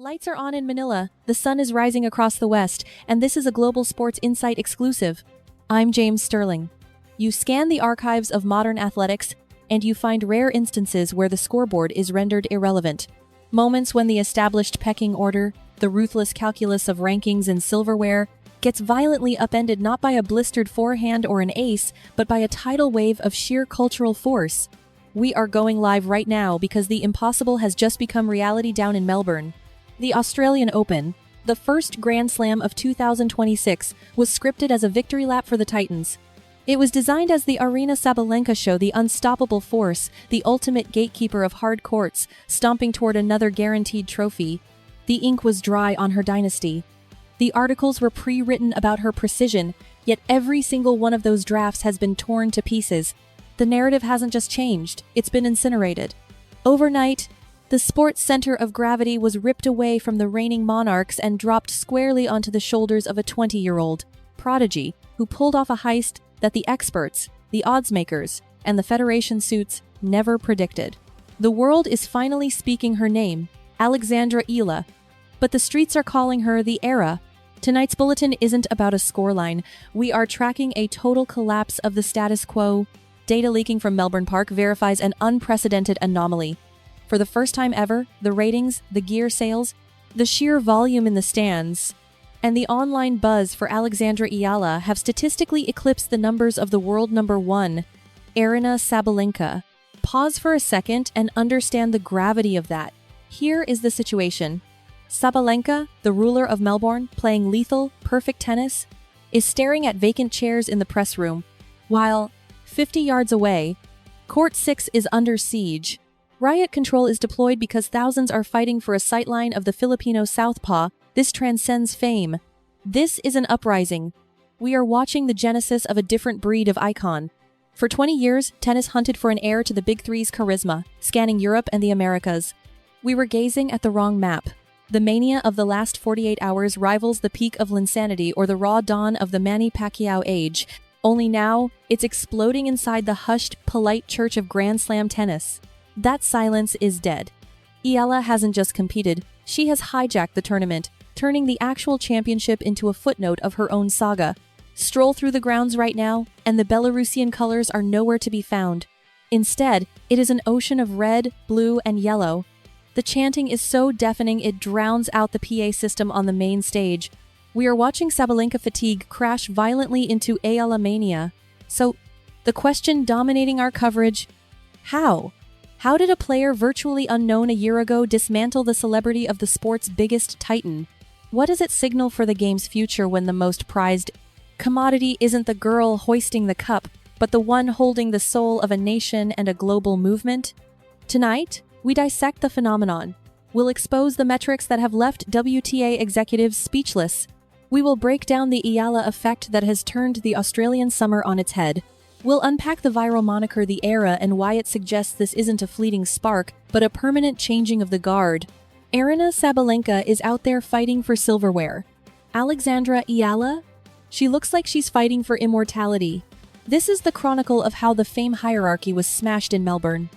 Lights are on in Manila, the sun is rising across the west, and this is a Global Sports Insight exclusive. I'm James Sterling. You scan the archives of modern athletics, and you find rare instances where the scoreboard is rendered irrelevant. Moments when the established pecking order, the ruthless calculus of rankings in silverware, gets violently upended not by a blistered forehand or an ace, but by a tidal wave of sheer cultural force. We are going live right now because the impossible has just become reality down in Melbourne. The Australian Open, the first Grand Slam of 2026, was scripted as a victory lap for the Titans. It was designed as the Aryna Sabalenka show, the unstoppable force, the ultimate gatekeeper of hard courts, stomping toward another guaranteed trophy. The ink was dry on her dynasty. The articles were pre-written about her precision, yet every single one of those drafts has been torn to pieces. The narrative hasn't just changed, it's been incinerated. Overnight, the sports center of gravity was ripped away from the reigning monarchs and dropped squarely onto the shoulders of a 20-year-old prodigy who pulled off a heist that the experts, the odds makers, and the federation suits never predicted. The world is finally speaking her name, Alexandra Eala, but the streets are calling her the Era. Tonight's bulletin isn't about a scoreline. We are tracking a total collapse of the status quo. Data leaking from Melbourne Park verifies an unprecedented anomaly. For the first time ever, the ratings, the gear sales, the sheer volume in the stands, and the online buzz for Alexandra Eala have statistically eclipsed the numbers of the World No.1, Aryna Sabalenka. Pause for a second and understand the gravity of that. Here is the situation. Sabalenka, the ruler of Melbourne, playing lethal, perfect tennis, is staring at vacant chairs in the press room, while 50 yards away, Court 6 is under siege. Riot control is deployed because thousands are fighting for a sightline of the Filipino southpaw. This transcends fame. This is an uprising. We are watching the genesis of a different breed of icon. For 20 years, tennis hunted for an heir to the Big Three's charisma, scanning Europe and the Americas. We were gazing at the wrong map. The mania of the last 48 hours rivals the peak of Linsanity or the raw dawn of the Manny Pacquiao age. Only now, it's exploding inside the hushed, polite church of Grand Slam tennis. That silence is dead. Eala hasn't just competed, she has hijacked the tournament, turning the actual championship into a footnote of her own saga. Stroll through the grounds right now, and the Belarusian colors are nowhere to be found. Instead, it is an ocean of red, blue, and yellow. The chanting is so deafening it drowns out the PA system on the main stage. We are watching Sabalenka fatigue crash violently into Eala mania. So, the question dominating our coverage: how? How did a player virtually unknown a year ago dismantle the celebrity of the sport's biggest titan? What does it signal for the game's future when the most prized commodity isn't the girl hoisting the cup, but the one holding the soul of a nation and a global movement? Tonight, we dissect the phenomenon. We'll expose the metrics that have left WTA executives speechless. We will break down the Eala effect that has turned the Australian summer on its head. We'll unpack the viral moniker The Era and why it suggests this isn't a fleeting spark, but a permanent changing of the guard. Aryna Sabalenka is out there fighting for silverware. Alexandra Eala? She looks like she's fighting for immortality. This is the chronicle of how the fame hierarchy was smashed in Melbourne.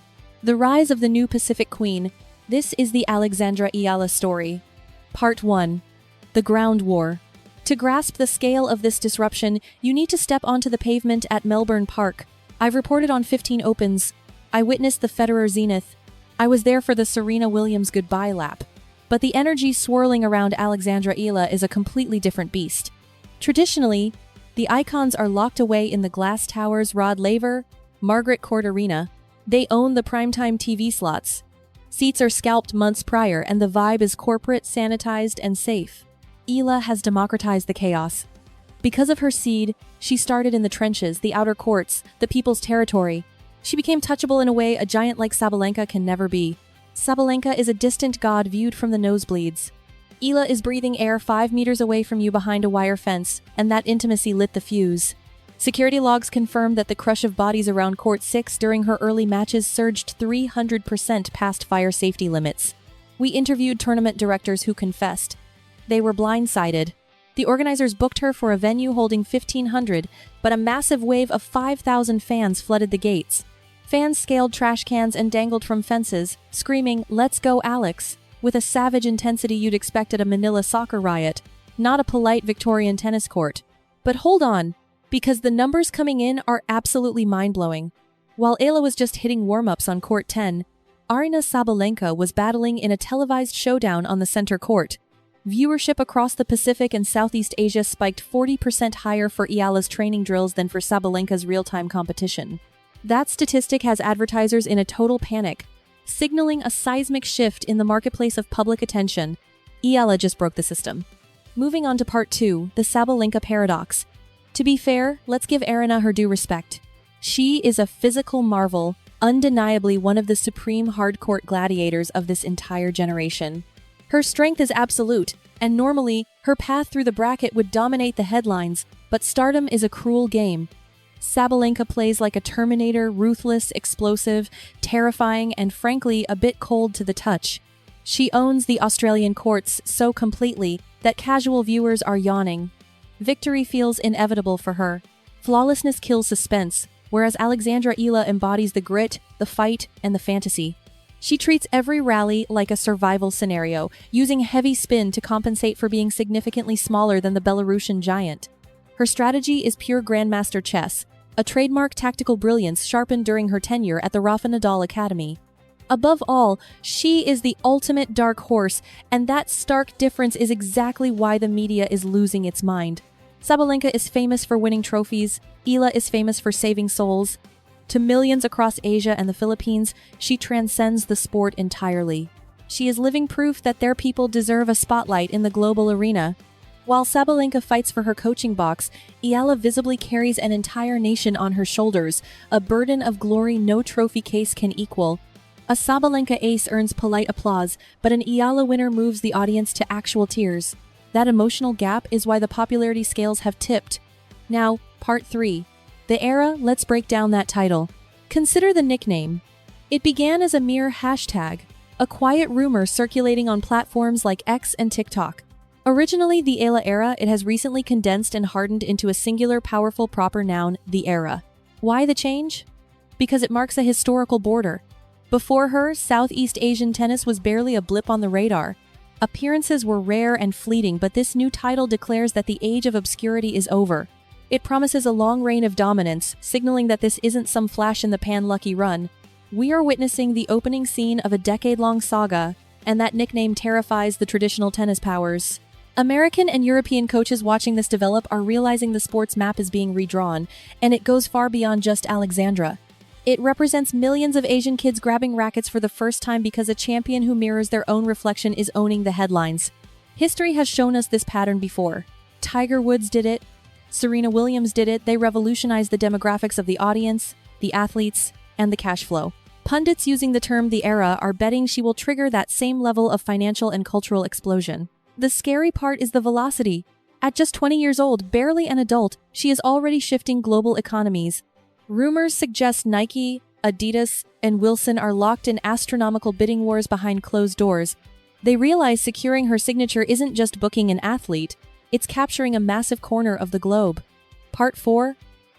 The rise of the new Pacific Queen. This is the Alexandra Eala story. Part 1. The Ground War. To grasp the scale of this disruption, you need to step onto the pavement at Melbourne Park. I've reported on 15 Opens. I witnessed the Federer zenith. I was there for the Serena Williams goodbye lap. But the energy swirling around Alexandra Eala is a completely different beast. Traditionally, the icons are locked away in the glass towers Rod Laver, Margaret Court Arena. They own the primetime TV slots. Seats are scalped months prior and the vibe is corporate, sanitized, and safe. Eala has democratized the chaos. Because of her seed, she started in the trenches, the outer courts, the people's territory. She became touchable in a way a giant like Sabalenka can never be. Sabalenka is a distant god viewed from the nosebleeds. Eala is breathing air 5 meters away from you behind a wire fence, and that intimacy lit the fuse. Security logs confirm that the crush of bodies around Court 6 during her early matches surged 300% past fire safety limits. We interviewed tournament directors who confessed they were blindsided. The organizers booked her for a venue holding 1,500, but a massive wave of 5,000 fans flooded the gates. Fans scaled trash cans and dangled from fences, screaming, "Let's go, Alex!" with a savage intensity you'd expect at a Manila soccer riot, not a polite Victorian tennis court. But hold on, because the numbers coming in are absolutely mind-blowing. While Eala was just hitting warm-ups on court 10, Aryna Sabalenka was battling in a televised showdown on the center court. Viewership across the Pacific and Southeast Asia spiked 40% higher for Eala's training drills than for Sabalenka's real-time competition. That statistic has advertisers in a total panic, signaling a seismic shift in the marketplace of public attention. Eala just broke the system. Moving on to part 2, the Sabalenka paradox. To be fair, let's give Aryna her due respect. She is a physical marvel, undeniably one of the supreme hardcourt gladiators of this entire generation. Her strength is absolute, and normally, her path through the bracket would dominate the headlines, but stardom is a cruel game. Sabalenka plays like a Terminator, ruthless, explosive, terrifying, and frankly, a bit cold to the touch. She owns the Australian courts so completely that casual viewers are yawning. Victory feels inevitable for her. Flawlessness kills suspense, whereas Alexandra Eala embodies the grit, the fight, and the fantasy. She treats every rally like a survival scenario, using heavy spin to compensate for being significantly smaller than the Belarusian giant. Her strategy is pure grandmaster chess, a trademark tactical brilliance sharpened during her tenure at the Rafa Nadal Academy. Above all, she is the ultimate dark horse, and that stark difference is exactly why the media is losing its mind. Sabalenka is famous for winning trophies, Eala is famous for saving souls. To millions across Asia and the Philippines, she transcends the sport entirely. She is living proof that their people deserve a spotlight in the global arena. While Sabalenka fights for her coaching box, Eala visibly carries an entire nation on her shoulders, a burden of glory no trophy case can equal. A Sabalenka ace earns polite applause, but an Eala winner moves the audience to actual tears. That emotional gap is why the popularity scales have tipped. Now, part 3. The era, let's break down that title. Consider the nickname. It began as a mere hashtag, a quiet rumor circulating on platforms like X and TikTok. Originally the Eala era, it has recently condensed and hardened into a singular powerful proper noun, the era. Why the change? Because it marks a historical border. Before her, Southeast Asian tennis was barely a blip on the radar. Appearances were rare and fleeting, but this new title declares that the age of obscurity is over. It promises a long reign of dominance, signaling that this isn't some flash-in-the-pan lucky run. We are witnessing the opening scene of a decade-long saga, and that nickname terrifies the traditional tennis powers. American and European coaches watching this develop are realizing the sport's map is being redrawn, and it goes far beyond just Alexandra. It represents millions of Asian kids grabbing rackets for the first time because a champion who mirrors their own reflection is owning the headlines. History has shown us this pattern before. Tiger Woods did it. Serena Williams did it. They revolutionized the demographics of the audience, the athletes, and the cash flow. Pundits using the term the era are betting she will trigger that same level of financial and cultural explosion. The scary part is the velocity. At just 20 years old, barely an adult, she is already shifting global economies. Rumors suggest Nike, Adidas, and Wilson are locked in astronomical bidding wars behind closed doors. They realize securing her signature isn't just booking an athlete, it's capturing a massive corner of the globe. Part 4.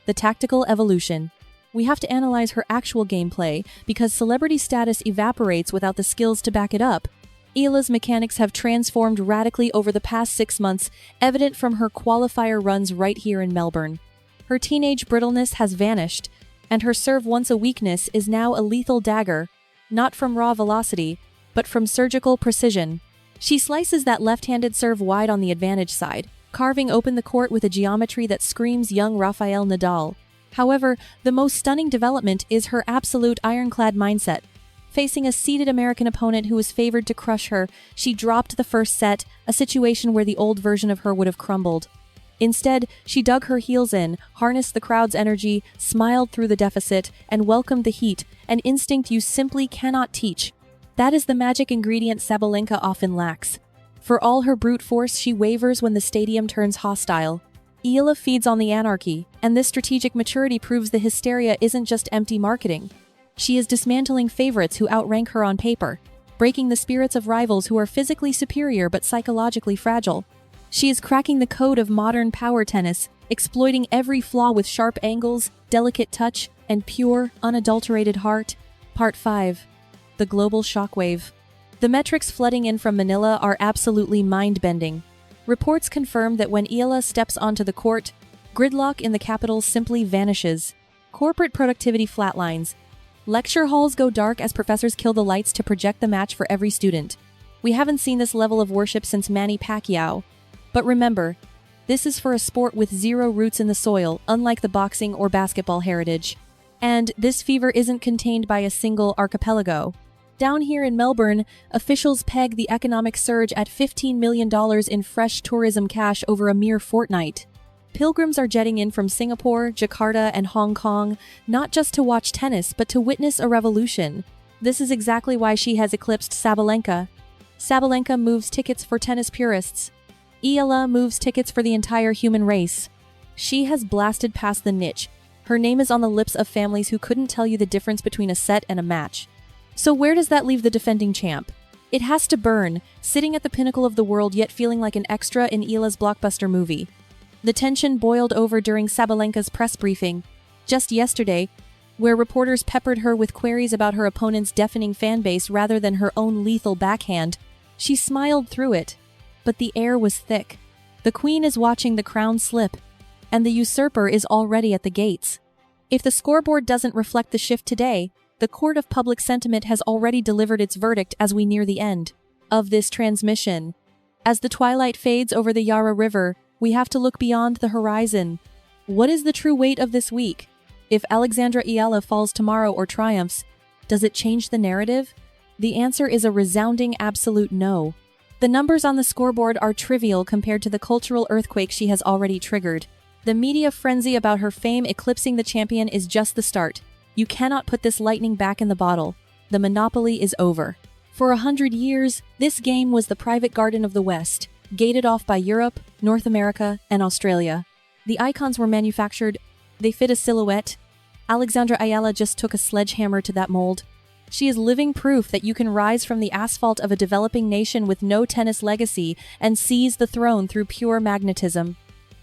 The Tactical Evolution. We have to analyze her actual gameplay, because celebrity status evaporates without the skills to back it up. Eala's mechanics have transformed radically over the past 6 months, evident from her qualifier runs right here in Melbourne. Her teenage brittleness has vanished, and her serve once a weakness is now a lethal dagger, not from raw velocity, but from surgical precision. She slices that left-handed serve wide on the advantage side, carving open the court with a geometry that screams young Rafael Nadal. However, the most stunning development is her absolute ironclad mindset. Facing a seeded American opponent who was favored to crush her, she dropped the first set, a situation where the old version of her would have crumbled. Instead, she dug her heels in, harnessed the crowd's energy, smiled through the deficit, and welcomed the heat, an instinct you simply cannot teach. That is the magic ingredient Sabalenka often lacks. For all her brute force, she wavers when the stadium turns hostile. Eala feeds on the anarchy, and this strategic maturity proves the hysteria isn't just empty marketing. She is dismantling favorites who outrank her on paper, breaking the spirits of rivals who are physically superior but psychologically fragile. She is cracking the code of modern power tennis, exploiting every flaw with sharp angles, delicate touch, and pure, unadulterated heart. Part 5. The Global Shockwave. The metrics flooding in from Manila are absolutely mind-bending. Reports confirm that when Eala steps onto the court, gridlock in the capital simply vanishes. Corporate productivity flatlines. Lecture halls go dark as professors kill the lights to project the match for every student. We haven't seen this level of worship since Manny Pacquiao. But remember, this is for a sport with zero roots in the soil, unlike the boxing or basketball heritage. And this fever isn't contained by a single archipelago. Down here in Melbourne, officials peg the economic surge at $15 million in fresh tourism cash over a mere fortnight. Pilgrims are jetting in from Singapore, Jakarta, and Hong Kong, not just to watch tennis, but to witness a revolution. This is exactly why she has eclipsed Sabalenka. Sabalenka moves tickets for tennis purists. Eala moves tickets for the entire human race. She has blasted past the niche. Her name is on the lips of families who couldn't tell you the difference between a set and a match. So where does that leave the defending champ? It has to burn, sitting at the pinnacle of the world yet feeling like an extra in Eala's blockbuster movie. The tension boiled over during Sabalenka's press briefing, just yesterday, where reporters peppered her with queries about her opponent's deafening fanbase rather than her own lethal backhand. She smiled through it, but the air was thick. The queen is watching the crown slip, and the usurper is already at the gates. If the scoreboard doesn't reflect the shift today, the court of public sentiment has already delivered its verdict as we near the end of this transmission. As the twilight fades over the Yarra River, we have to look beyond the horizon. What is the true weight of this week? If Alexandra Eala falls tomorrow or triumphs, does it change the narrative? The answer is a resounding absolute no. The numbers on the scoreboard are trivial compared to the cultural earthquake she has already triggered. The media frenzy about her fame eclipsing the champion is just the start. You cannot put this lightning back in the bottle. The monopoly is over. For 100 years, this game was the private garden of the West, gated off by Europe, North America, and Australia. The icons were manufactured. They fit a silhouette. Alexandra Eala just took a sledgehammer to that mold. She is living proof that you can rise from the asphalt of a developing nation with no tennis legacy and seize the throne through pure magnetism.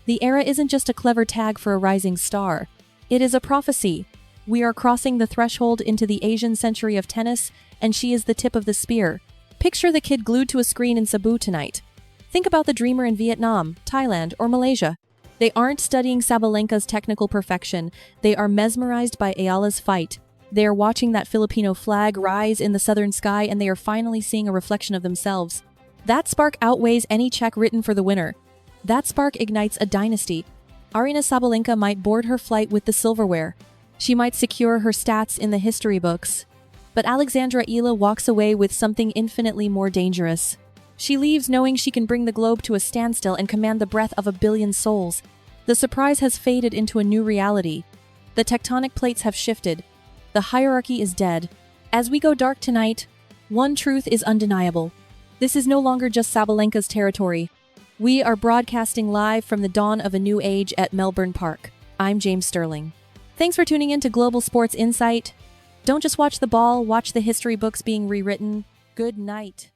The era isn't just a clever tag for a rising star. It is a prophecy. We are crossing the threshold into the Asian century of tennis, and she is the tip of the spear. Picture the kid glued to a screen in Cebu tonight. Think about the dreamer in Vietnam, Thailand, or Malaysia. They aren't studying Sabalenka's technical perfection. They are mesmerized by Eala's fight. They are watching that Filipino flag rise in the southern sky, and they are finally seeing a reflection of themselves. That spark outweighs any check written for the winner. That spark ignites a dynasty. Aryna Sabalenka might board her flight with the silverware. She might secure her stats in the history books. But Alexandra Eala walks away with something infinitely more dangerous. She leaves knowing she can bring the globe to a standstill and command the breath of 1 billion souls. The surprise has faded into a new reality. The tectonic plates have shifted. The hierarchy is dead. As we go dark tonight, one truth is undeniable. This is no longer just Sabalenka's territory. We are broadcasting live from the dawn of a new age at Melbourne Park. I'm James Sterling. Thanks for tuning in to Global Sports Insight. Don't just watch the ball, watch the history books being rewritten. Good night.